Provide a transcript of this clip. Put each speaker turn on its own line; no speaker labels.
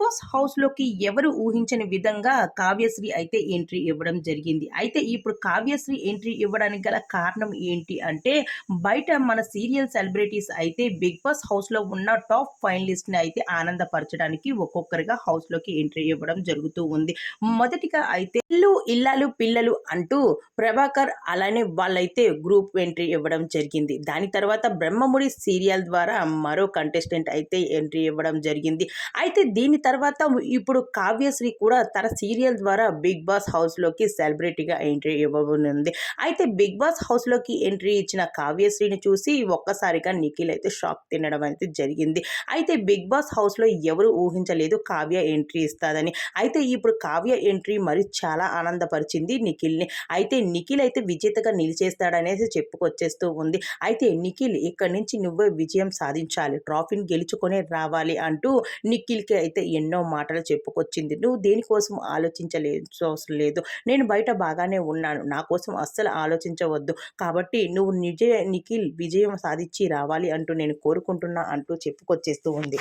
Boss హౌస్‌లోకి ఎవరు ఊహించని విధంగా కావ్యశ్రీ అయితే ఎంట్రీ ఇవ్వడం జరిగింది. అయితే ఇప్పుడు కావ్యశ్రీ ఎంట్రీ ఇవ్వడానికి గల కారణం ఏంటి అంటే, బయట మన సీరియల్ సెలబ్రిటీస్ అయితే బిగ్ బాస్ హౌస్‌లో ఉన్న టాప్ ఫైనలిస్ట్‌ని అయితే ఆనందపరచడానికి ఒక్కొక్కరిగా హౌస్‌లోకి ఎంట్రీ ఇవ్వడం జరుగుతూ ఉంది. మొదటిగా అయితే ఇల్లు, ఇల్లాలు, పిల్లలు అంటూ ప్రభాకర్ అలానే వాళ్ళైతే గ్రూప్ ఎంట్రీ ఇవ్వడం జరిగింది. దాని తర్వాత బ్రహ్మముడి సీరియల్ ద్వారా మరో కంటెస్టెంట్ అయితే ఎంట్రీ ఇవ్వడం జరిగింది. అయితే దీని తర్వాత ఇప్పుడు కావ్యశ్రీ కూడా తన సీరియల్ ద్వారా బిగ్ బాస్ హౌస్‌లోకి సెలబ్రిటీగా ఎంట్రీ ఇవ్వబోనుంది. అయితే బిగ్ బాస్ హౌస్‌లోకి ఎంట్రీ ఇచ్చిన కావ్యశ్రీని చూసి ఒక్కసారిగా నిఖిల్ అయితే షాక్ తినడం అయితే జరిగింది. అయితే బిగ్ బాస్ హౌస్‌లో ఎవరు ఊహించలేదు కావ్య ఎంట్రీ ఇస్తాదని. అయితే ఇప్పుడు కావ్య ఎంట్రీ మరి చాలా ఆనందపరిచింది నిఖిల్‌ని. అయితే నిఖిల్ అయితే విజేతగా నిలిచేస్తాడనేసి చెప్పుకొచ్చేస్తూ ఉంది. అయితే నిఖిల్ ఇక్కడి నుంచి నువ్వే విజయం సాధించాలి, ట్రాఫీని గెలుచుకొనే రావాలి అంటూ నిఖిల్‌కి అయితే ఎన్నో మాటలు చెప్పుకొచ్చింది. "నువ్వు దేనికోసం అవసరం లేదు. నేను బయట బాగానే ఉన్నాను. నా కోసం అస్సలు ఆలోచించవద్దు. కాబట్టి నువ్వు నిఖిల్ విజయం సాధించి రావాలి అంటూ నేను కోరుకుంటున్నా" అంటూ చెప్పుకొచ్చేస్తూ ఉంది.